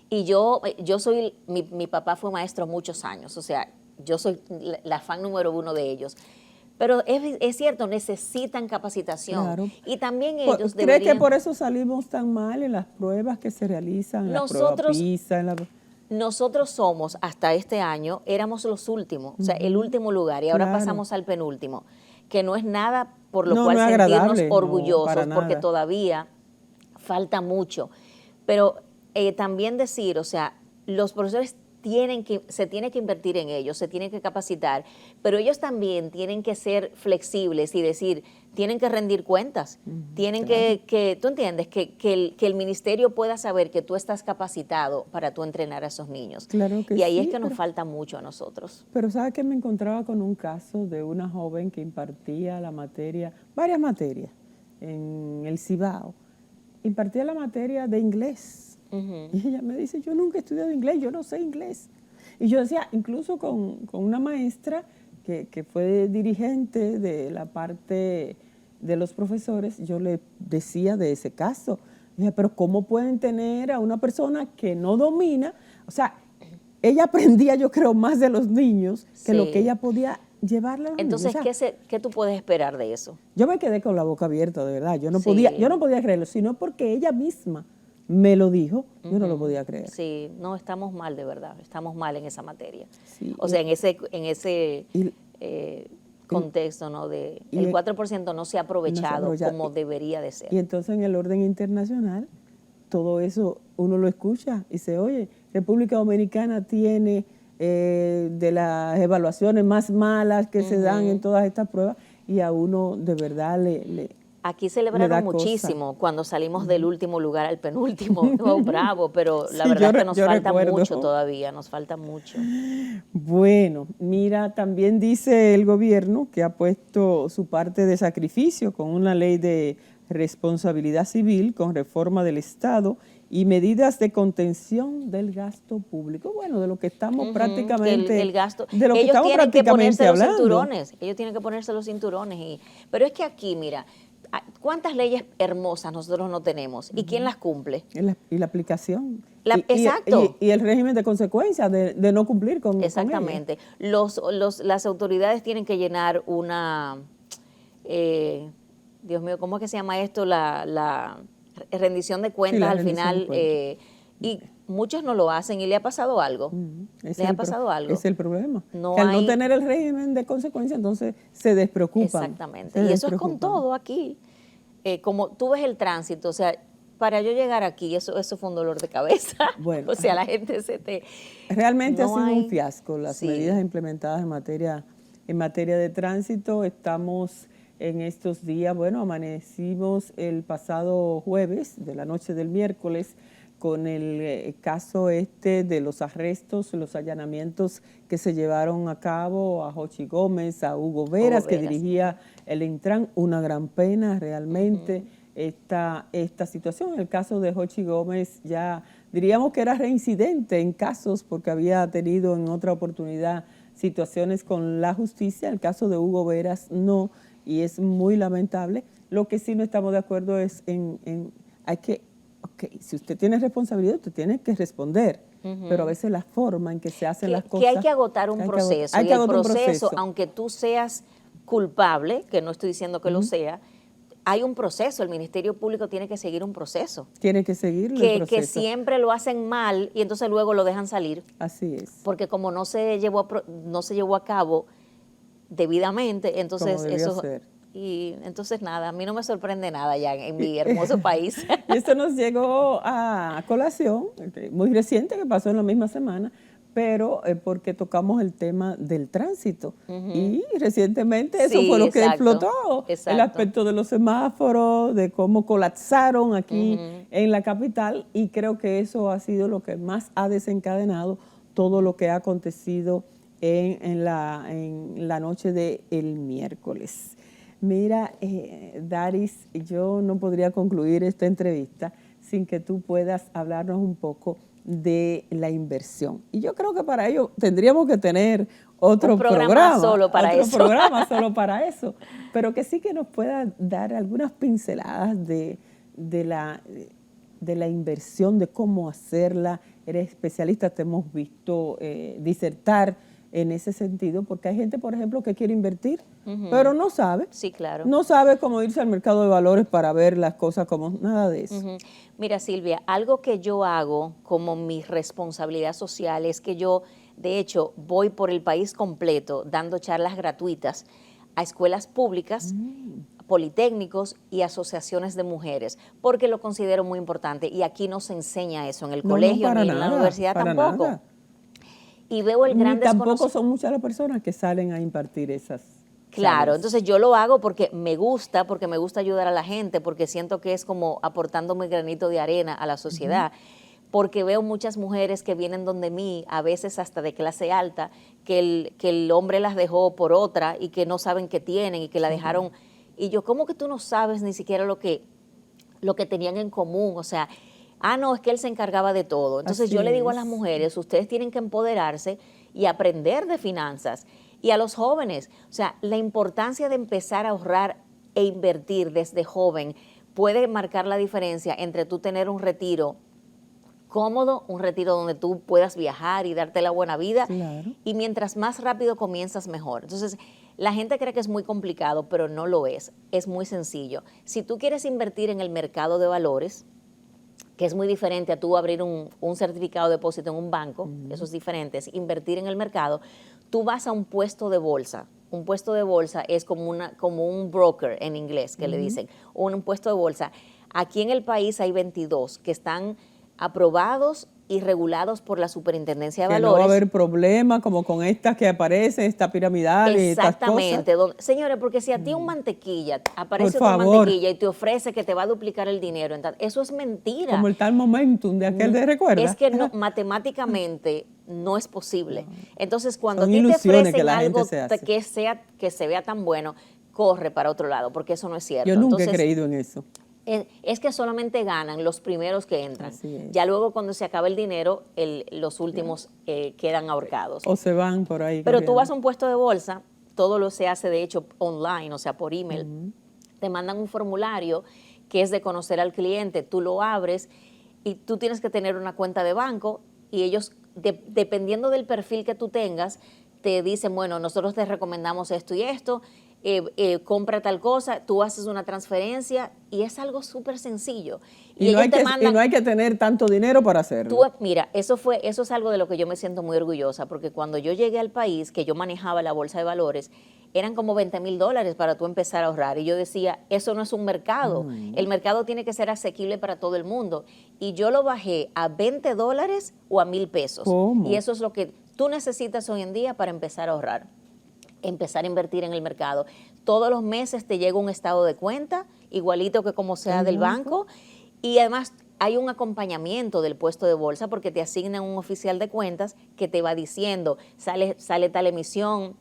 Y yo soy, mi papá fue maestro muchos años, o sea, yo soy la fan número 1 de ellos. Pero es cierto, necesitan capacitación. Claro. Y también ellos deberían... ¿Cree que por eso salimos tan mal en las pruebas que se realizan, en la prueba PISA, en la... Nosotros somos, hasta este año, éramos los últimos, o sea, el último lugar, y ahora pasamos al penúltimo, que no es nada por lo cual sentirnos orgullosos, porque todavía falta mucho. Pero también decir, o sea, los profesores se tiene que invertir en ellos, se tienen que capacitar, pero ellos también tienen que ser flexibles y decir, tienen que rendir cuentas, tienen que tú entiendes, que el ministerio pueda saber que tú estás capacitado para tú entrenar a esos niños. Claro que y ahí sí, es que nos falta mucho a nosotros. Pero ¿sabes que me encontraba con un caso de una joven que impartía la materia, varias materias, en el Cibao? Impartía la materia de inglés. Y ella me dice, yo nunca he estudiado inglés, yo no sé inglés. Y yo decía, incluso con una maestra que fue dirigente de la parte de los profesores, yo le decía de ese caso. Dije, pero ¿cómo pueden tener a una persona que no domina? O sea, ella aprendía, yo creo, más de los niños que lo que ella podía llevarle a los niños. Entonces, o sea, ¿qué tú puedes esperar de eso? Yo me quedé con la boca abierta, de verdad. Yo no podía creerlo, sino porque ella misma me lo dijo, yo no lo podía creer. Sí, no, estamos mal, de verdad, estamos mal en esa materia. Sí, o sea, en ese contexto, ¿no? El 4% no se ha aprovechado como debería de ser. Y entonces en el orden internacional, todo eso uno lo escucha y se oye. República Dominicana tiene de las evaluaciones más malas que se dan en todas estas pruebas y a uno de verdad Aquí celebraron muchísimo cuando salimos del último lugar al penúltimo. Oh, bravo, pero la verdad es que nos falta mucho todavía, nos falta mucho. Bueno, mira, también dice el gobierno que ha puesto su parte de sacrificio con una ley de responsabilidad civil con reforma del Estado y medidas de contención del gasto público. Bueno, de lo que estamos prácticamente, el gasto. de lo que ellos estamos tienen que prácticamente ponerse hablando. los cinturones, ellos tienen que ponerse los cinturones. Pero es que aquí, mira, ¿cuántas leyes hermosas nosotros no tenemos? ¿Y quién las cumple? Y la aplicación. Exacto. Y el régimen de consecuencias de no cumplir con Exactamente. Las autoridades tienen que llenar una, Dios mío, ¿cómo es que se llama esto? La rendición de cuentas al final. Y muchos no lo hacen y le ha pasado algo. ¿Les ha pasado algo? Es el problema. No que al hay... no tener el régimen de consecuencias, entonces se despreocupan. Exactamente. Y eso es con todo aquí. Como tú ves el tránsito, o sea, para yo llegar aquí, eso fue un dolor de cabeza. Bueno, o sea, la gente realmente no ha sido hay... un fiasco las medidas implementadas en materia de tránsito. Estamos en estos días, bueno, amanecimos el pasado jueves, de la noche del miércoles, con el caso de los arrestos, los allanamientos que se llevaron a cabo a Jochi Gómez, a Hugo Veras, que dirigía el Intran. Una gran pena realmente esta situación. En el caso de Jochi Gómez ya diríamos que era reincidente en casos porque había tenido en otra oportunidad situaciones con la justicia. El caso de Hugo Veras no, y es muy lamentable. Lo que sí no estamos de acuerdo es hay que... si usted tiene responsabilidad, usted tiene que responder, pero a veces la forma en que se hacen las cosas... Que hay que agotar un proceso, y el proceso, aunque tú seas culpable, que no estoy diciendo que lo sea, hay un proceso, el Ministerio Público tiene que seguir un proceso. Tiene que seguirlo el proceso. Que siempre lo hacen mal y entonces luego lo dejan salir. Así es. Porque como no se llevó a cabo debidamente, entonces eso... Y entonces nada, a mí no me sorprende nada ya en mi hermoso país. Y esto nos llegó a colación, muy reciente, que pasó en la misma semana, pero porque tocamos el tema del tránsito. Y recientemente eso fue lo que explotó, el aspecto de los semáforos, de cómo colapsaron aquí en la capital, y creo que eso ha sido lo que más ha desencadenado todo lo que ha acontecido en la noche del miércoles. Mira, Daris, yo no podría concluir esta entrevista sin que tú puedas hablarnos un poco de la inversión. Y yo creo que para ello tendríamos que tener otro programa solo para eso. Programa solo para eso. Pero que sí que nos pueda dar algunas pinceladas de la inversión, de cómo hacerla. Eres especialista, te hemos visto disertar en ese sentido, porque hay gente, por ejemplo, que quiere invertir, pero no sabe. Sí, claro. No sabe cómo irse al mercado de valores para ver las cosas como nada de eso. Mira, Silvia, algo que yo hago como mi responsabilidad social es que yo, de hecho, voy por el país completo dando charlas gratuitas a escuelas públicas, politécnicos y asociaciones de mujeres, porque lo considero muy importante. Y aquí no se enseña eso en el colegio ni en la universidad tampoco. Nada. Y veo el gran desconocimiento. Tampoco son muchas las personas que salen a impartir esas. Claro, charlas. entonces yo lo hago porque me gusta ayudar a la gente, porque siento que es como aportando mi granito de arena a la sociedad, porque veo muchas mujeres que vienen donde mí, a veces hasta de clase alta, que el hombre las dejó por otra y que no saben qué tienen y que la dejaron. Y yo, ¿cómo que tú no sabes ni siquiera lo que tenían en común? O sea, no, es que él se encargaba de todo. Entonces yo le digo a las mujeres, ustedes tienen que empoderarse y aprender de finanzas. Y a los jóvenes, o sea, la importancia de empezar a ahorrar e invertir desde joven puede marcar la diferencia entre tú tener un retiro cómodo, un retiro donde tú puedas viajar y darte la buena vida, y mientras más rápido comienzas, mejor. Entonces, la gente cree que es muy complicado, pero no lo es muy sencillo. Si tú quieres invertir en el mercado de valores, que es muy diferente a tú abrir un certificado de depósito en un banco, eso es diferente, es invertir en el mercado, tú vas a un puesto de bolsa. Un puesto de bolsa es como un broker en inglés, que le dicen, un puesto de bolsa. Aquí en el país hay 22 que están aprobados y regulados por la Superintendencia de Valores. No va a haber problema como con estas que aparecen, esta piramidal y estas cosas. Exactamente. Señores, porque si a ti un mantequilla, aparece otro mantequilla y te ofrece que te va a duplicar el dinero, entonces, eso es mentira. Como el tal momentum de aquel de recuerda. Es que no, matemáticamente no es posible. Entonces, cuando a ti te ofrecen algo que se vea tan bueno, corre para otro lado, porque eso no es cierto. Yo nunca he creído en eso. Es que solamente ganan los primeros que entran. Así es. Ya luego cuando se acaba el dinero, los últimos quedan ahorcados. O se van por ahí. Pero tú corriendo. vas a un puesto de bolsa, todo lo se hace de hecho online, o sea, por email. Te mandan un formulario que es de conocer al cliente, tú lo abres y tú tienes que tener una cuenta de banco y ellos, dependiendo del perfil que tú tengas, te dicen, bueno, nosotros te recomendamos esto y esto, compra tal cosa, tú haces una transferencia y es algo súper sencillo. Y no hay que tener tanto dinero para hacerlo. Mira, eso es algo de lo que yo me siento muy orgullosa, porque cuando yo llegué al país, que yo manejaba la bolsa de valores, eran como $20,000 para tú empezar a ahorrar. Y yo decía, eso no es un mercado. El mercado tiene que ser asequible para todo el mundo. Y yo lo bajé a $20 o a $1,000. ¿Cómo? Y eso es lo que tú necesitas hoy en día para empezar a ahorrar. Empezar a invertir en el mercado. Todos los meses te llega un estado de cuenta, igualito que como sea del banco, y además hay un acompañamiento del puesto de bolsa porque te asignan un oficial de cuentas que te va diciendo, sale tal emisión.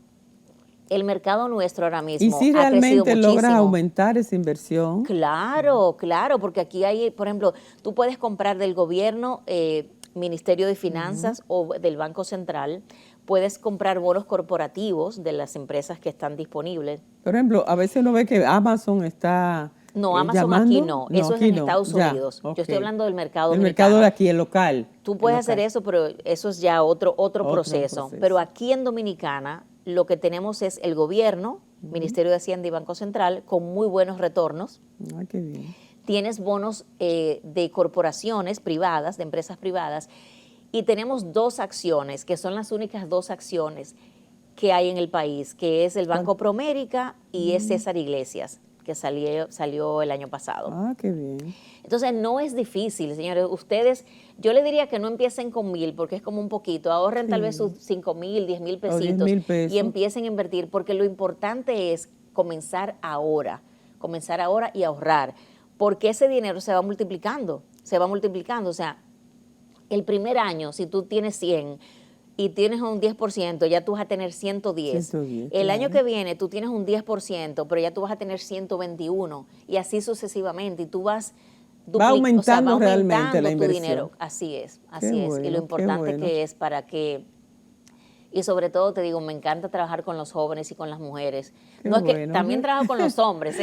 El mercado nuestro ahora mismo Y si ha crecido realmente logras muchísimo. aumentar esa inversión. Claro, porque aquí hay, por ejemplo, tú puedes comprar del gobierno, Ministerio de Finanzas o del Banco Central, puedes comprar bonos corporativos de las empresas que están disponibles. Por ejemplo, a veces uno ve que Amazon está No, Amazon llamando. aquí no, eso es aquí en no. Estados Ya, Unidos. ok. Yo estoy hablando del mercado El dominicano. mercado de aquí, el local. Tú puedes hacer eso, pero eso es ya otro proceso. proceso. Pero aquí en Dominicana lo que tenemos es el gobierno, Ministerio de Hacienda y Banco Central, con muy buenos retornos. Ah, qué bien. Tienes bonos de corporaciones privadas, de empresas privadas, y tenemos 2 acciones, que son las únicas 2 acciones que hay en el país, que es el Banco Promérica y es César Iglesias, que salió el año pasado. Ah, qué bien. Entonces, no es difícil, señores. Ustedes, yo les diría que no empiecen con 1,000, porque es como un poquito. Ahorren tal vez sus 5,000, 10,000 O 10,000 pesitos pesos. y empiecen a invertir, porque lo importante es comenzar ahora y ahorrar, porque ese dinero se va multiplicando. O sea, el primer año, si tú tienes 100 y tienes un 10%, ya tú vas a tener 110. 110, El año claro. que viene tú tienes un 10%, pero ya tú vas a tener 121 y así sucesivamente. Y tú vas Va aumentando realmente la tu inversión. dinero. Así es. Qué Y bueno, lo qué importante bueno. que es para que... Y sobre todo, te digo, me encanta trabajar con los jóvenes y con las mujeres. Qué No es que bueno. también trabajo con los hombres,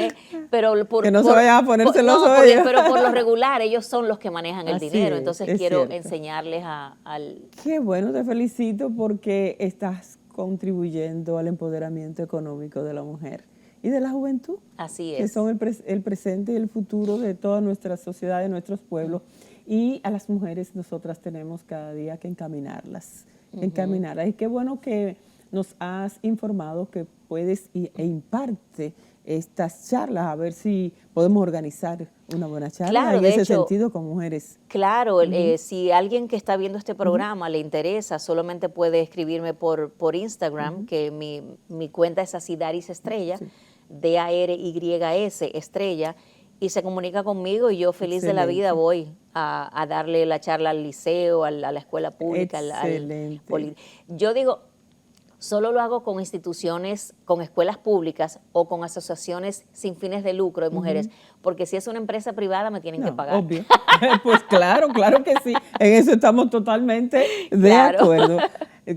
pero Que no se vayan a poner celosos no, ellos. pero por lo regular ellos son los que manejan el Así dinero. es, Entonces es quiero cierto. enseñarles al... Qué bueno, te felicito porque estás contribuyendo al empoderamiento económico de la mujer y de la juventud, Así que es. son el presente y el futuro de toda nuestra sociedad, de nuestros pueblos. Y a las mujeres nosotras tenemos cada día que encaminarlas. Y qué bueno que nos has informado que puedes e imparte estas charlas, a ver si podemos organizar una buena charla Claro, en de ese hecho, sentido con mujeres. Claro, si alguien que está viendo este programa le interesa, solamente puede escribirme por Instagram, que mi cuenta es así, Daris Estrella, DARYS Estrella, y se comunica conmigo y yo feliz de la Excelente. vida voy a darle la charla al liceo, a la escuela pública, Excelente. Yo digo, solo lo hago con instituciones, con escuelas públicas o con asociaciones sin fines de lucro de mujeres, porque si es una empresa privada me tienen que pagar. Obvio. Pues claro que sí. En eso estamos totalmente de Claro. acuerdo.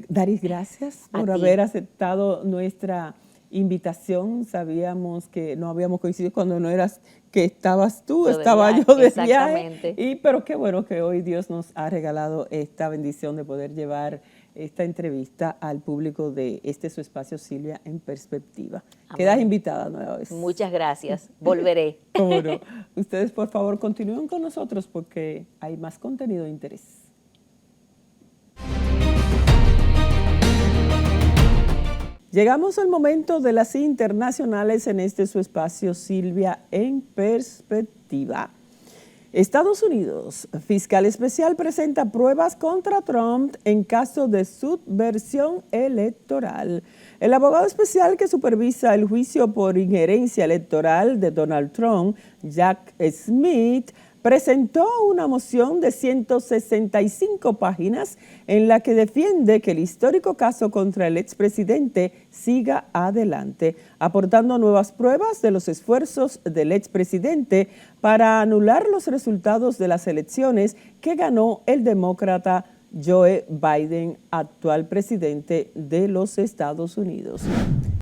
Daris, gracias A por ti. haber aceptado nuestra invitación. Sabíamos que no habíamos coincidido cuando no eras que estabas tú, Yo de estaba viaje, yo de exactamente. viaje. Pero qué bueno que hoy Dios nos ha regalado esta bendición de poder llevar esta entrevista al público de su espacio Silvia en Perspectiva. Amén. Quedas invitada nueva vez. Muchas gracias, volveré. ¿Cómo no? Ustedes, por favor, continúen con nosotros porque hay más contenido de interés. Llegamos al momento de las internacionales en su espacio Silvia en Perspectiva. Estados Unidos, fiscal especial presenta pruebas contra Trump en caso de subversión electoral. El abogado especial que supervisa el juicio por injerencia electoral de Donald Trump, Jack Smith, presentó una moción de 165 páginas en la que defiende que el histórico caso contra el expresidente siga adelante, aportando nuevas pruebas de los esfuerzos del expresidente para anular los resultados de las elecciones que ganó el demócrata Joe Biden, actual presidente de los Estados Unidos.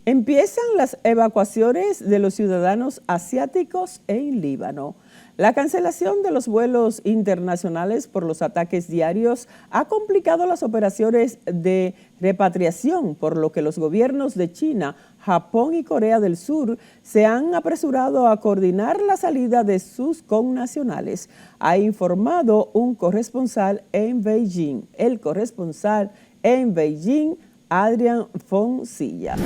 Empiezan las evacuaciones de los ciudadanos asiáticos en Líbano. La cancelación de los vuelos internacionales por los ataques diarios ha complicado las operaciones de repatriación, por lo que los gobiernos de China, Japón y Corea del Sur se han apresurado a coordinar la salida de sus connacionales, ha informado un corresponsal en Beijing. El corresponsal en Beijing, Adrián Foncilla.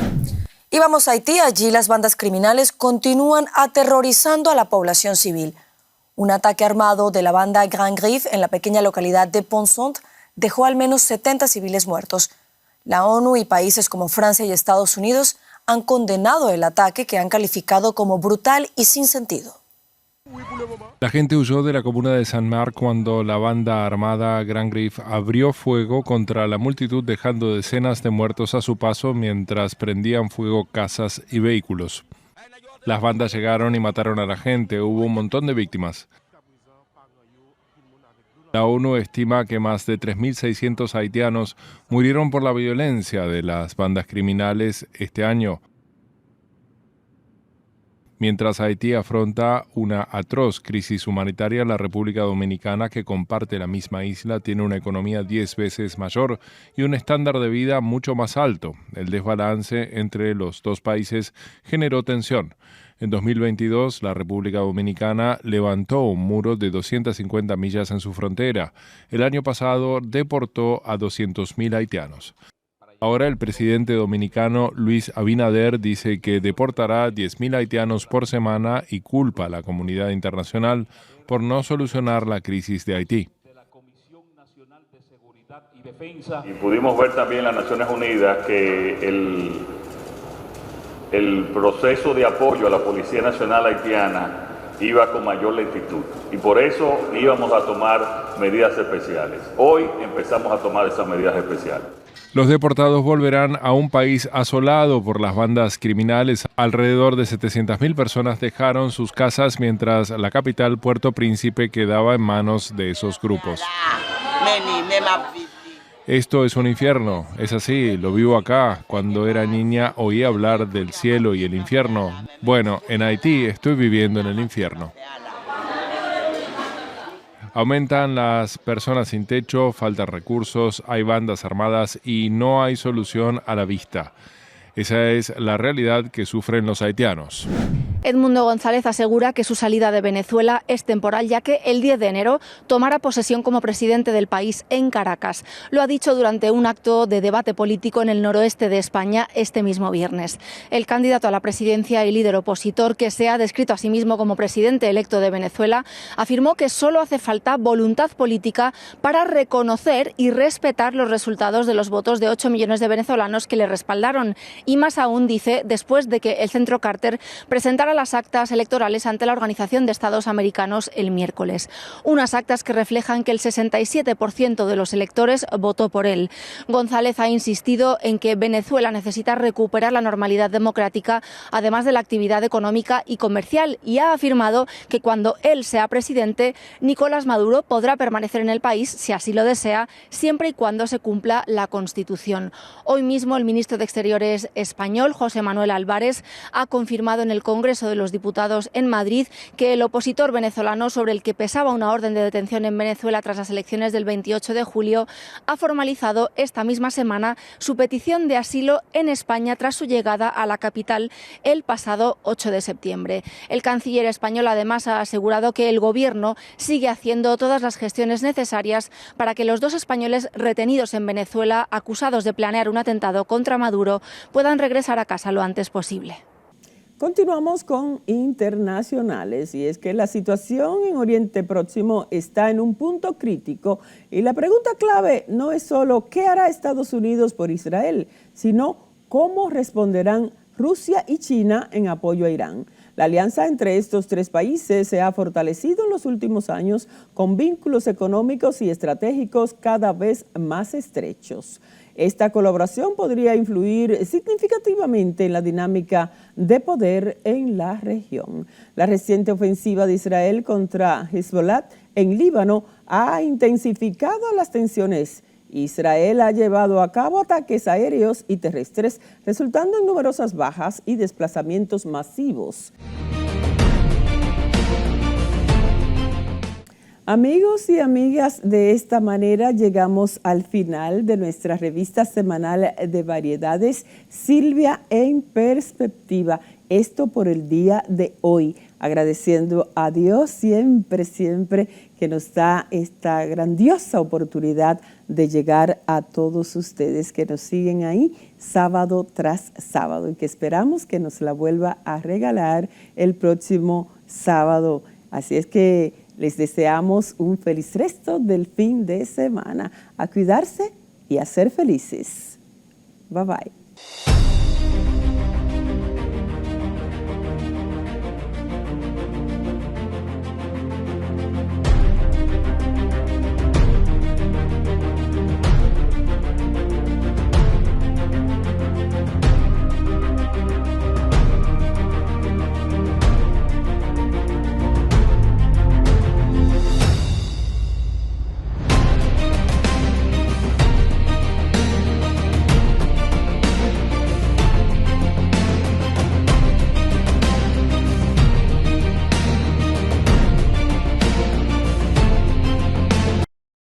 Y vamos a Haití. Allí las bandas criminales continúan aterrorizando a la población civil. Un ataque armado de la banda Grand Griffe en la pequeña localidad de Pont-Saint dejó al menos 70 civiles muertos. La ONU y países como Francia y Estados Unidos han condenado el ataque, que han calificado como brutal y sin sentido. La gente huyó de la comuna de Saint-Marc cuando la banda armada Grand Griffe abrió fuego contra la multitud, dejando decenas de muertos a su paso mientras prendían fuego casas y vehículos. Las bandas llegaron y mataron a la gente. Hubo un montón de víctimas. La ONU estima que más de 3.600 haitianos murieron por la violencia de las bandas criminales este año. Mientras Haití afronta una atroz crisis humanitaria, la República Dominicana, que comparte la misma isla, tiene una economía 10 veces mayor y un estándar de vida mucho más alto. El desbalance entre los dos países generó tensión. En 2022, la República Dominicana levantó un muro de 250 millas en su frontera. El año pasado deportó a 200.000 haitianos. Ahora el presidente dominicano Luis Abinader dice que deportará 10.000 haitianos por semana y culpa a la comunidad internacional por no solucionar la crisis de Haití. Y pudimos ver también en las Naciones Unidas que el proceso de apoyo a la Policía Nacional Haitiana iba con mayor lentitud y por eso íbamos a tomar medidas especiales. Hoy empezamos a tomar esas medidas especiales. Los deportados volverán a un país asolado por las bandas criminales. Alrededor de 700.000 personas dejaron sus casas mientras la capital, Puerto Príncipe, quedaba en manos de esos grupos. Esto es un infierno, es así, lo vivo acá. Cuando era niña oí hablar del cielo y el infierno. Bueno, en Haití estoy viviendo en el infierno. Aumentan las personas sin techo, faltan recursos, hay bandas armadas y no hay solución a la vista. Esa es la realidad que sufren los haitianos. Edmundo González asegura que su salida de Venezuela es temporal, ya que el 10 de enero tomará posesión como presidente del país en Caracas. Lo ha dicho durante un acto de debate político en el noroeste de España este mismo viernes. El candidato a la presidencia y líder opositor, que se ha descrito a sí mismo como presidente electo de Venezuela, afirmó que solo hace falta voluntad política para reconocer y respetar los resultados de los votos de 8 millones de venezolanos que le respaldaron. Y más aún, dice, después de que el Centro Carter presentara las actas electorales ante la Organización de Estados Americanos el miércoles. Unas actas que reflejan que el 67% de los electores votó por él. González ha insistido en que Venezuela necesita recuperar la normalidad democrática, además de la actividad económica y comercial, y ha afirmado que cuando él sea presidente, Nicolás Maduro podrá permanecer en el país, si así lo desea, siempre y cuando se cumpla la Constitución. Hoy mismo el ministro de Exteriores español, José Manuel Álvarez, ha confirmado en el Congreso de los Diputados en Madrid que el opositor venezolano, sobre el que pesaba una orden de detención en Venezuela tras las elecciones del 28 de julio, ha formalizado esta misma semana su petición de asilo en España tras su llegada a la capital el pasado 8 de septiembre. El canciller español además ha asegurado que el gobierno sigue haciendo todas las gestiones necesarias para que los dos españoles retenidos en Venezuela, acusados de planear un atentado contra Maduro, puedan regresar a casa lo antes posible. Continuamos con internacionales, y es que la situación en Oriente Próximo está en un punto crítico y la pregunta clave no es solo qué hará Estados Unidos por Israel, sino cómo responderán Rusia y China en apoyo a Irán. La alianza entre estos tres países se ha fortalecido en los últimos años con vínculos económicos y estratégicos cada vez más estrechos. Esta colaboración podría influir significativamente en la dinámica de poder en la región. La reciente ofensiva de Israel contra Hezbollah en Líbano ha intensificado las tensiones. Israel ha llevado a cabo ataques aéreos y terrestres, resultando en numerosas bajas y desplazamientos masivos. Amigos y amigas, de esta manera llegamos al final de nuestra revista semanal de variedades, Silvia en Perspectiva. Esto por el día de hoy, agradeciendo a Dios siempre que nos da esta grandiosa oportunidad de llegar a todos ustedes que nos siguen ahí sábado tras sábado y que esperamos que nos la vuelva a regalar el próximo sábado. Así es que les deseamos un feliz resto del fin de semana. A cuidarse y a ser felices. Bye bye.